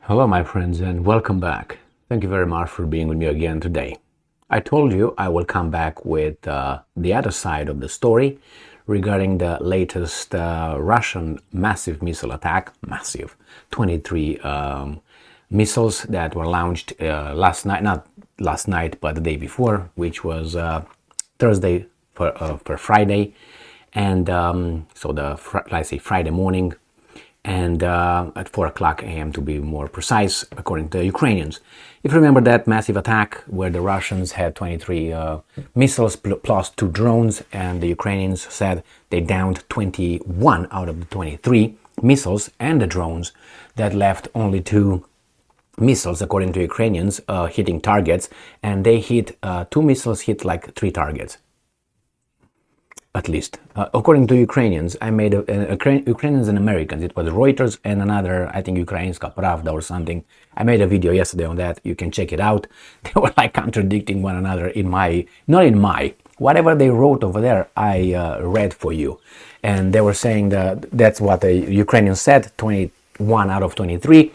Hello, my friends, and welcome back. Thank you very much for being with me again today. I told you I will come back with the other side of the story regarding the latest Russian massive missile attack, 23 missiles that were launched last night, not last night, but the day before, which was Thursday for Friday, and so let's say Friday morning, and at 4 o'clock a.m. to be more precise, according to the Ukrainians. If you remember that massive attack where the Russians had 23 missiles plus 2 drones, and the Ukrainians said they downed 21 out of the 23 missiles and the drones, that left only 2 missiles, according to Ukrainians, hitting targets, and they hit 2 missiles hit like 3 targets. At least, according to Ukrainians, I made Ukrainians and Americans. It was Reuters and another, I think, Ukrainska Pravda or something. I made a video yesterday on that. You can check it out. They were like contradicting one another whatever they wrote over there. I read for you, and they were saying that that's what the Ukrainians said, 21 out of 23,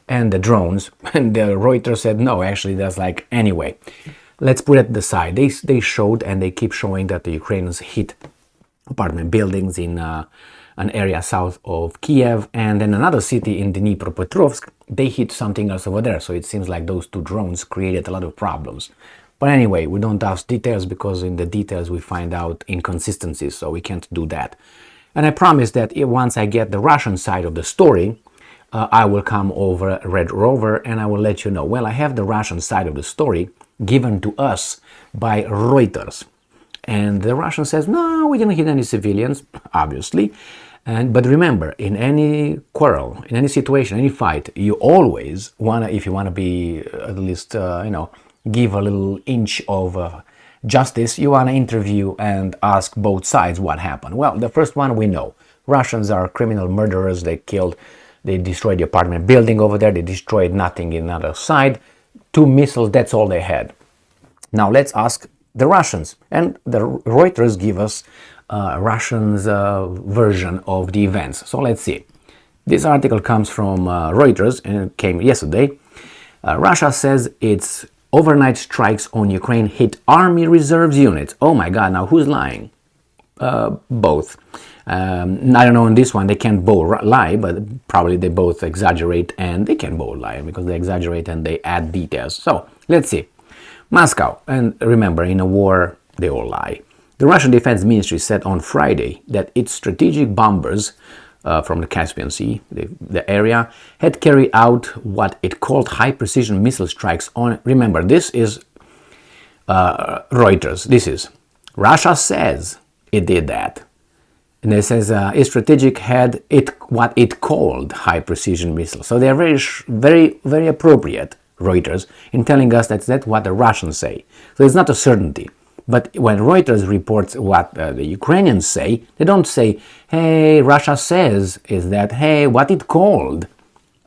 and the drones. And the Reuters said no, actually, that's like anyway. Let's put it aside. They showed and they keep showing that the Ukrainians hit apartment buildings in an area south of Kiev, and then another city in Dnipropetrovsk, they hit something else over there. So it seems like those 2 drones created a lot of problems. But anyway, we don't ask details because in the details we find out inconsistencies, so we can't do that. And I promise that once I get the Russian side of the story, I will come over Red Rover and I will let you know. Well, I have the Russian side of the story given to us by Reuters. And the Russian says, no, we didn't hit any civilians, obviously. But remember, in any quarrel, in any situation, any fight, you always want to, if you want to be at least, give a little inch of justice, you want to interview and ask both sides what happened. Well, the first one we know. Russians are criminal murderers. They destroyed the apartment building over there. They destroyed nothing in the other side. 2 missiles, that's all they had. Now let's ask the Russians. And the Reuters give us Russians' version of the events. So let's see. This article comes from Reuters and it came yesterday. Russia says its overnight strikes on Ukraine hit Army Reserve Units. Oh my God, now who's lying? Both. I don't know on this one, they can't both lie, but probably they both exaggerate, and they can both lie because they exaggerate and they add details. So let's see. Moscow, and remember, in a war they all lie. The Russian Defense Ministry said on Friday that its strategic bombers from the Caspian Sea, the area, had carried out what it called high-precision missile strikes on. Remember, this is Reuters. This is Russia says it did that. And it says its strategic had what it called high-precision missiles. So they are very, very, very appropriate, Reuters, in telling us that's what the Russians say. So it's not a certainty. But when Reuters reports what the Ukrainians say, they don't say, hey, Russia says, is that, hey, what it called.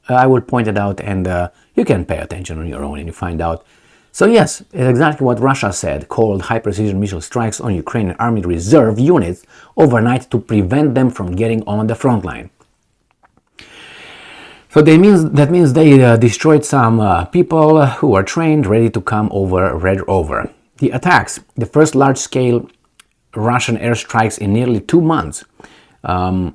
I will point it out, and you can pay attention on your own and you find out. So yes, it's exactly what Russia said, called high-precision missile strikes on Ukrainian Army Reserve Units overnight to prevent them from getting on the front line. So that means they destroyed some people who are trained, ready to come over Red Rover. The attacks, the first large-scale Russian airstrikes in nearly 2 months. No.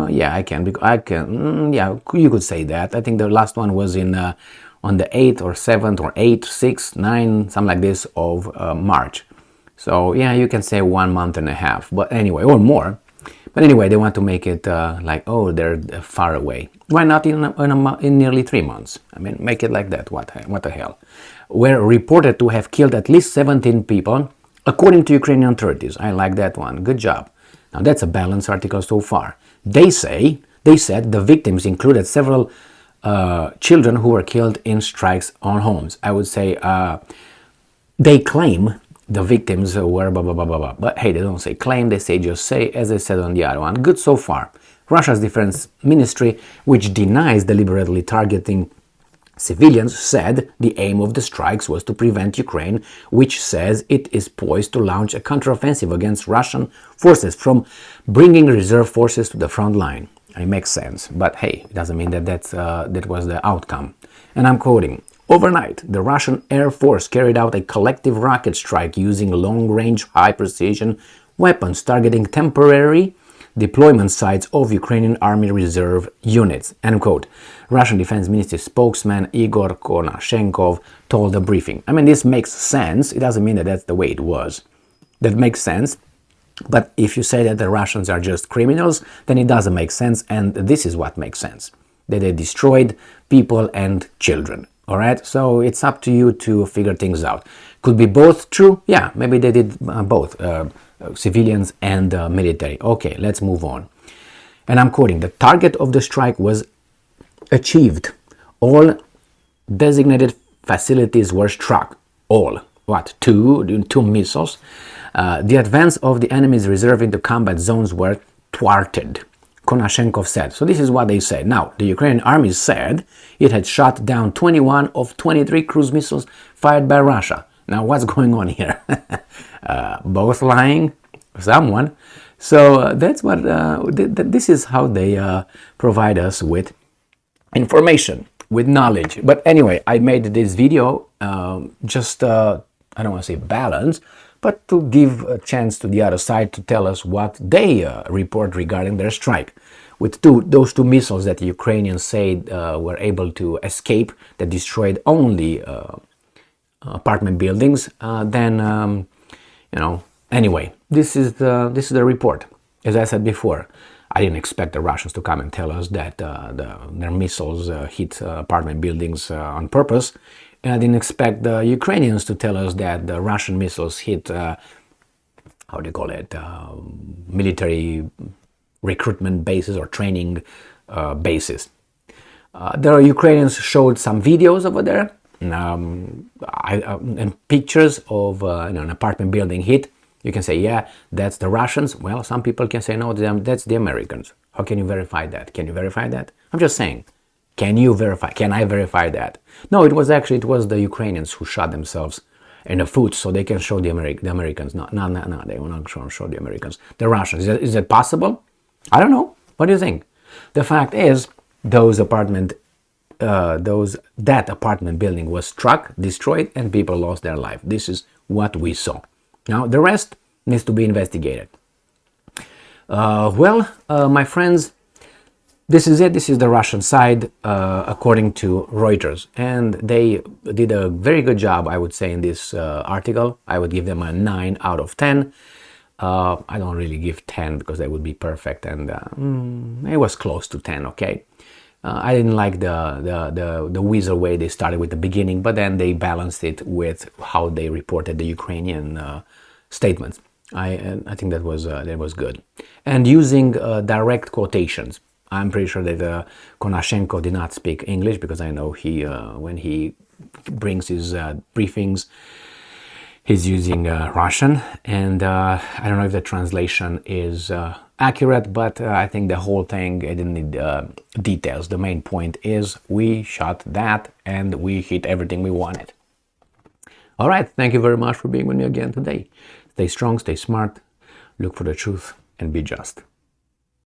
Yeah, you could say that. I think the last one was on the 8th or 7th or 8th, 6th, 9th, something like this of March. So yeah, you can say 1 month and a half, but anyway, or more. But anyway, they want to make it like, oh, they're far away. Why not in nearly 3 months? I mean, make it like that. What the hell? Were reported to have killed at least 17 people, according to Ukrainian authorities. I like that one. Good job. Now that's a balanced article so far. They said the victims included several children who were killed in strikes on homes. I would say they claim the victims were blah, blah, blah, blah, blah. But hey, they don't say claim, they just say, as I said on the other one. Good so far. Russia's defense ministry, which denies deliberately targeting civilians, said the aim of the strikes was to prevent Ukraine, which says it is poised to launch a counteroffensive against Russian forces, from bringing reserve forces to the front line. It makes sense, but hey, it doesn't mean that that was the outcome. And I'm quoting, overnight, the Russian Air Force carried out a collective rocket strike using long-range, high-precision weapons targeting temporary deployment sites of Ukrainian Army Reserve Units, end quote. Russian Defense Ministry spokesman Igor Konashenkov told the briefing. I mean, this makes sense. It doesn't mean that that's the way it was. That makes sense. But if you say that the Russians are just criminals, then it doesn't make sense, and this is what makes sense. That they destroyed people and children. All right, so it's up to you to figure things out. Could be both true? Yeah, maybe they did both, civilians and military. Okay, let's move on. And I'm quoting, the target of the strike was achieved. All designated facilities were struck. All. What? Two missiles? The advance of the enemy's reserve into combat zones were thwarted, Konashenkov said. So this is what they said. Now, the Ukrainian army said it had shot down 21 of 23 cruise missiles fired by Russia. Now, what's going on here? Both lying? Someone. So that's what, this is how they provide us with information, with knowledge. But anyway, I made this video just, I don't want to say balance, but to give a chance to the other side to tell us what they report regarding their strike. With those two missiles that the Ukrainians said were able to escape, that destroyed only apartment buildings, then, anyway, this is the report. As I said before, I didn't expect the Russians to come and tell us that their missiles hit apartment buildings on purpose. And I didn't expect the Ukrainians to tell us that the Russian missiles hit, how do you call it, military recruitment bases or training bases. The Ukrainians showed some videos over there and pictures of an apartment building hit. You can say, yeah, that's the Russians. Well, some people can say, no, that's the Americans. How can you verify that? Can you verify that? I'm just saying. Can you verify? Can I verify that? No, it was the Ukrainians who shot themselves in the foot so they can show the Americans. No, they will not show the Americans. The Russians. Is that possible? I don't know. What do you think? The fact is, that apartment building was struck, destroyed, and people lost their life. This is what we saw. Now, the rest needs to be investigated. My friends, this is it. This is the Russian side, according to Reuters. And they did a very good job, I would say, in this article. I would give them a 9 out of 10. I don't really give 10 because that would be perfect. And it was close to 10, okay? I didn't like the weasel way they started with the beginning, but then they balanced it with how they reported the Ukrainian statements. I think that was good. And using direct quotations. I'm pretty sure that Konashenko did not speak English because I know when he brings his briefings, he's using Russian. And I don't know if the translation is accurate, but I think the whole thing, I didn't need details. The main point is we shot that and we hit everything we wanted. All right. Thank you very much for being with me again today. Stay strong, stay smart, look for the truth, and be just.